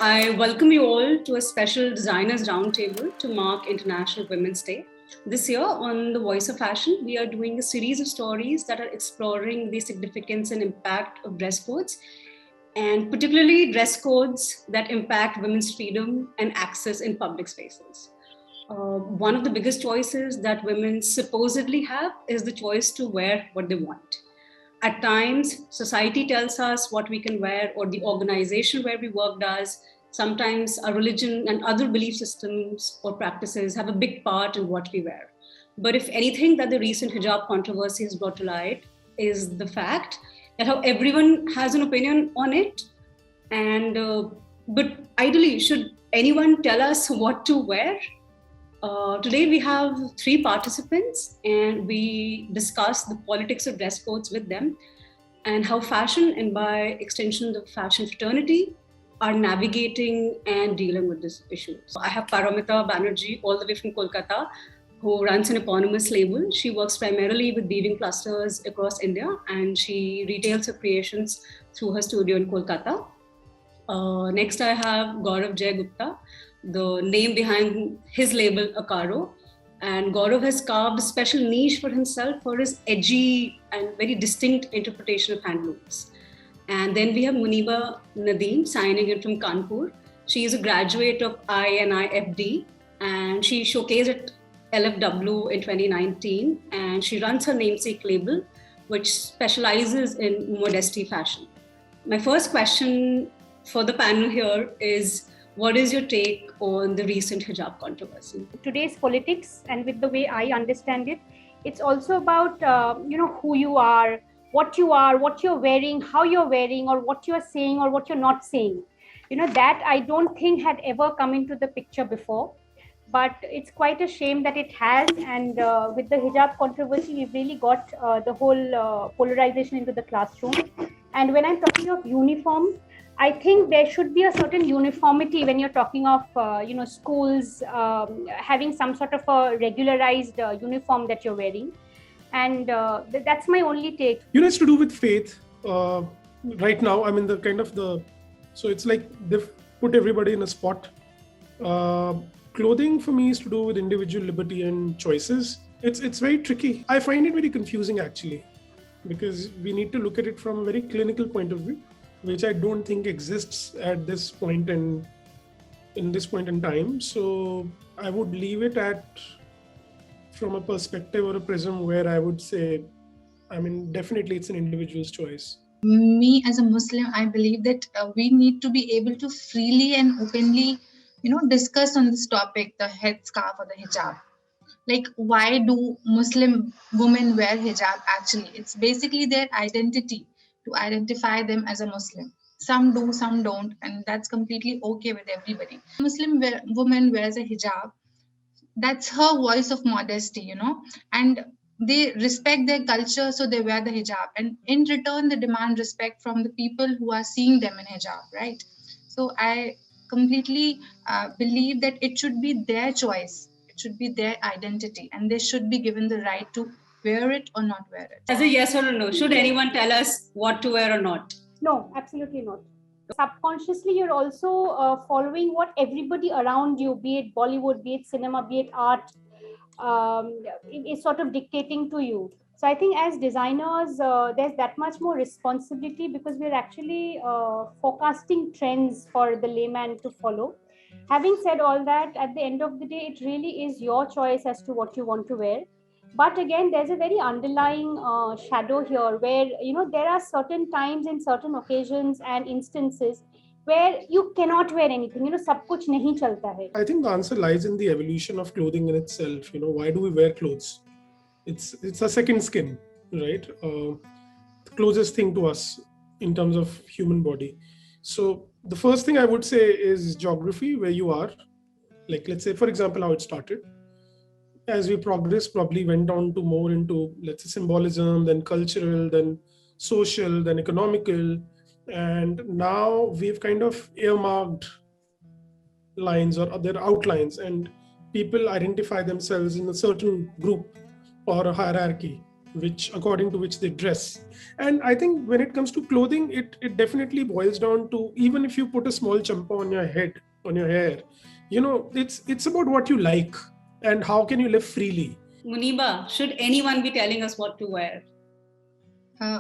I welcome you all to a special Designers Roundtable to mark International Women's Day. This year, on The Voice of Fashion, we are doing a series of stories that are exploring the significance and impact of dress codes, and particularly dress codes that impact women's freedom and access in public spaces. One of the biggest choices that women supposedly have is the choice to wear what they want. At times, society tells us what we can wear, or the organization where we work does. Sometimes our religion and other belief systems or practices have a big part in what we wear. But if anything that the recent hijab controversy has brought to light is the fact that how everyone has an opinion on it. And but ideally, should anyone tell us what to wear? Today we have three participants and we discuss the politics of dress codes with them and how fashion and by extension the fashion fraternity are navigating and dealing with this issue. So I have Paramita Banerjee all the way from Kolkata who runs an eponymous label. She works primarily with weaving clusters across India and she retails her creations through her studio in Kolkata. Next, I have Gaurav Jay Gupta, the name behind his label, Akaro. And Gaurav has carved a special niche for himself for his edgy and very distinct interpretation of handlooms. And then we have Muniba Nadeem signing in from Kanpur. She is a graduate of INIFD and she showcased at LFW in 2019. And she runs her namesake label, which specializes in modesty fashion. My first question for the panel here is, what is your take on the recent hijab controversy? Today's politics, and with the way I understand it, it's also about who you are, what you're wearing, how you're wearing, or what you're saying or what you're not saying. That I don't think had ever come into the picture before. But it's quite a shame that it has. And with the hijab controversy, we've really got the whole polarization into the classroom. And when I'm talking of uniforms, I think there should be a certain uniformity when you're talking of, schools having some sort of a regularized uniform that you're wearing. And that's my only take. It's to do with faith. Right now, so it's like they've put everybody in a spot. Clothing for me is to do with individual liberty and choices. It's very tricky. I find it very confusing actually, because we need to look at it from a very clinical point of view, which I don't think exists at this point in this point in time. So I would leave it from a perspective or a prism where I would say, definitely it's an individual's choice. Me as a Muslim, I believe that we need to be able to freely and openly, discuss on this topic, the headscarf or the hijab. Like, why do Muslim women wear hijab actually? It's basically their identity, to identify them as a Muslim. Some do, some don't, and that's completely okay with everybody. Muslim woman wears a hijab. That's her voice of modesty, and they respect their culture, so they wear the hijab. And in return, they demand respect from the people who are seeing them in hijab, right? So I completely believe that it should be their choice. It should be their identity, and they should be given the right to wear it or not wear it. As a yes or a no, should anyone tell us what to wear or not? No, absolutely not. Subconsciously, you're also following what everybody around you, be it Bollywood, be it cinema, be it art, is sort of dictating to you. So I think as designers, there's that much more responsibility because we're actually forecasting trends for the layman to follow. Having said all that, at the end of the day, it really is your choice as to what you want to wear. But again, there's a very underlying shadow here where, there are certain times and certain occasions and instances where you cannot wear anything, sab kuch nahi chalta hai. I think the answer lies in the evolution of clothing in itself. Why do we wear clothes? It's a second skin, right? The closest thing to us in terms of human body. So the first thing I would say is geography, where you are. Like, let's say, for example, how it started. As we progress, probably went on to more into, let's say, symbolism, then cultural, then social, then economical. And now we've kind of earmarked lines or other outlines, and people identify themselves in a certain group or a hierarchy. according to which they dress. And I think when it comes to clothing, it definitely boils down to, even if you put a small champa on your head, on your hair, it's about what you like and how can you live freely. Muniba, should anyone be telling us what to wear?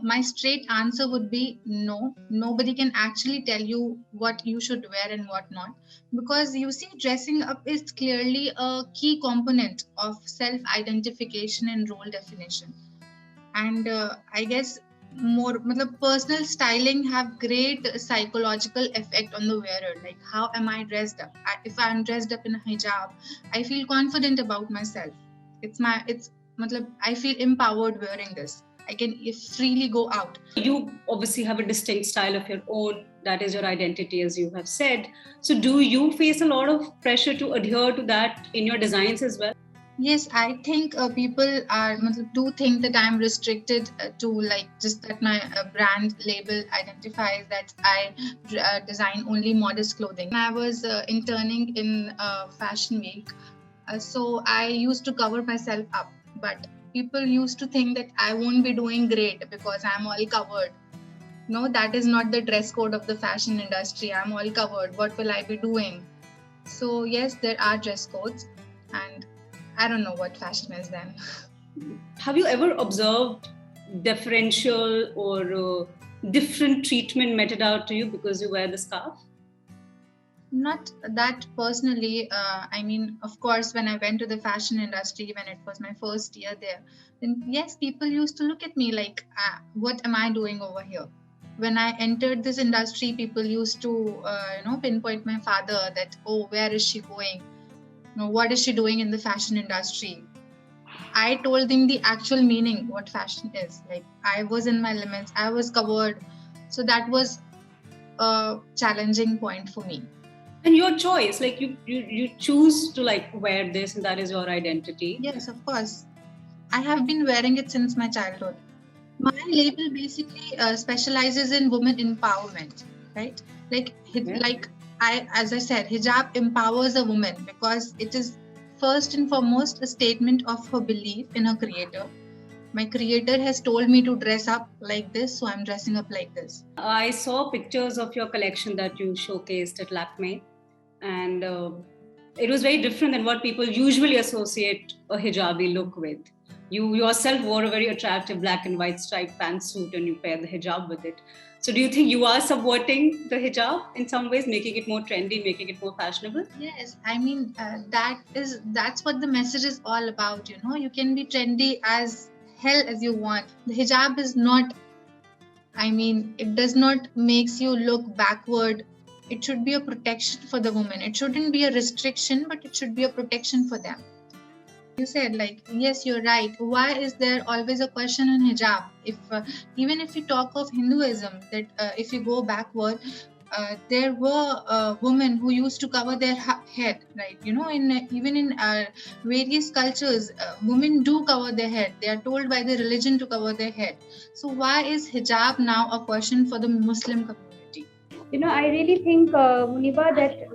My straight answer would be no. Nobody can actually tell you what you should wear and what not. Because you see, dressing up is clearly a key component of self-identification and role definition. And I guess personal styling have great psychological effect on the wearer. Like, how am I dressed up? If I'm dressed up in a hijab, I feel confident about myself. I feel empowered wearing this. I can freely go out. You obviously have a distinct style of your own. That is your identity, as you have said. So do you face a lot of pressure to adhere to that in your designs as well? Yes, I think people do think that I'm restricted to just that my brand label identifies that I design only modest clothing. I was interning in Fashion Week, so I used to cover myself up, but people used to think that I won't be doing great because I'm all covered. No, that is not the dress code of the fashion industry. I'm all covered. What will I be doing? So yes, there are dress codes, and I don't know what fashion is then. Have you ever observed differential or different treatment meted out to you because you wear the scarf? Not that personally. I mean, of course, when I went to the fashion industry, when it was my first year there, then yes, people used to look at me like, what am I doing over here? When I entered this industry, people used to, pinpoint my father that, oh, where is she going? What is she doing in the fashion industry? I told them the actual meaning, what fashion is. Like, I was in my limits, I was covered. So that was a challenging point for me. And your choice, like you choose to wear this, and that is your identity. Yes, of course. I have been wearing it since my childhood. My label basically specializes in women empowerment, right? As I said, hijab empowers a woman because it is first and foremost a statement of her belief in her creator. My creator has told me to dress up like this, so I'm dressing up like this. I saw pictures of your collection that you showcased at Lakme, and it was very different than what people usually associate a hijabi look with. You yourself wore a very attractive black and white striped pantsuit and you paired the hijab with it. So do you think you are subverting the hijab in some ways, making it more trendy, making it more fashionable? Yes, I mean, that's what the message is all about. You can be trendy as hell as you want. The hijab is not, it does not makes you look backward. It should be a protection for the woman. It shouldn't be a restriction, but it should be a protection for them. You said, yes, you're right. Why is there always a question on hijab? Even if you talk of Hinduism, that if you go backward, there were women who used to cover their head, right? Even in various cultures, women do cover their head. They are told by the religion to cover their head. So why is hijab now a question for the Muslim community? I really think, Muniba, that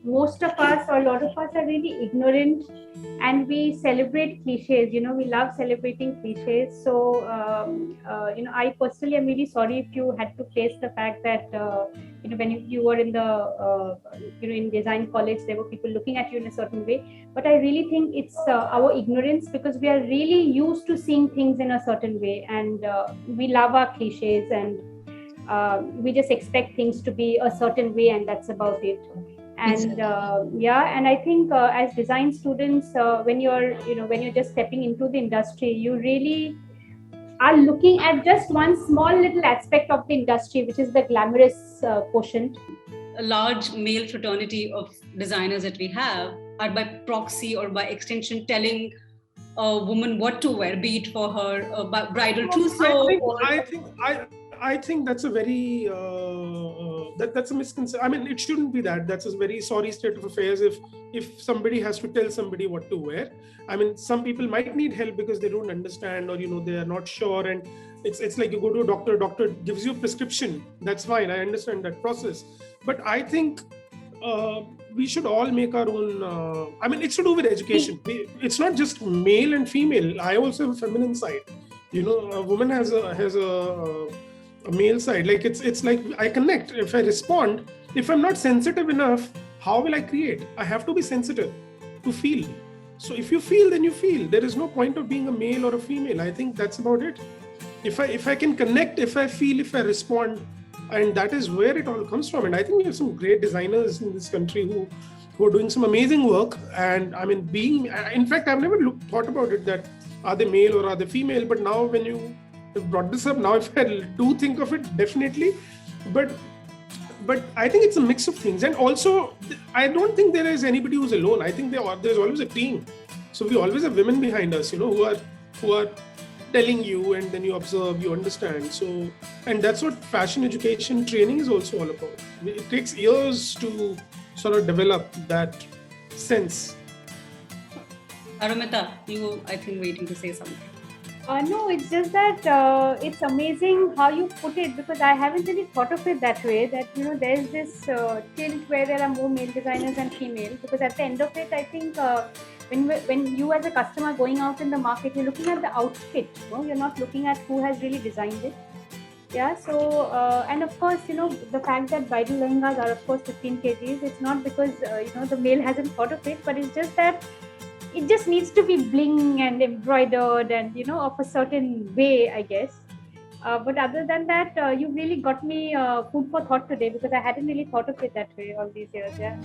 most of us or a lot of us are really ignorant and we celebrate cliches. We love celebrating cliches. So, I personally am really sorry if you had to face the fact that, when you were in the, in design college, there were people looking at you in a certain way. But I really think it's our ignorance because we are really used to seeing things in a certain way and we love our cliches and we just expect things to be a certain way and that's about it. And and I think as design students, when you're just stepping into the industry, you really are looking at just one small little aspect of the industry, which is the glamorous quotient. A large male fraternity of designers that we have are by proxy or by extension telling a woman what to wear, be it for her bridal trousseau. I think that's a very that's a misconception. it shouldn't be that. That's a very sorry state of affairs if somebody has to tell somebody what to wear. Some people might need help because they don't understand or they are not sure, and it's like you go to a doctor gives you a prescription. That's fine. I understand that process, but I think we should all make our own. It's to do with education. It's not just male and female. I also have a feminine side. A woman has a male side. Like it's like I connect. If I respond, if I'm not sensitive enough, how will I create? I have to be sensitive to feel. So if you feel, then you feel. There is no point of being a male or a female. I think that's about it. If I can connect, if I feel, if I respond, and that is where it all comes from. And I think we have some great designers in this country who are doing some amazing work. And I mean, in fact, I've never thought about it that are they male or are they female? But now when you have brought this up, now if I do think of it, definitely. But I think it's a mix of things. And also, I don't think there is anybody who's alone. I think there's always a team. So we always have women behind us, who are telling you, and then you observe, you understand. So, and that's what fashion education training is also all about. It takes years to sort of develop that sense. Arumita, you, I think, waiting to say something. No, it's just that it's amazing how you put it, because I haven't really thought of it that way, that there's this tilt where there are more male designers than female, because at the end of it, I think when you as a customer going out in the market, you're looking at the outfit, you're not looking at who has really designed it. Yeah, so and of course, the fact that bridal lehengas are of course 15 kgs, it's not because the male hasn't thought of it, but it's just that it just needs to be bling and embroidered and of a certain way, I guess. But other than that, you really got me food for thought today, because I hadn't really thought of it that way all these years. Yeah.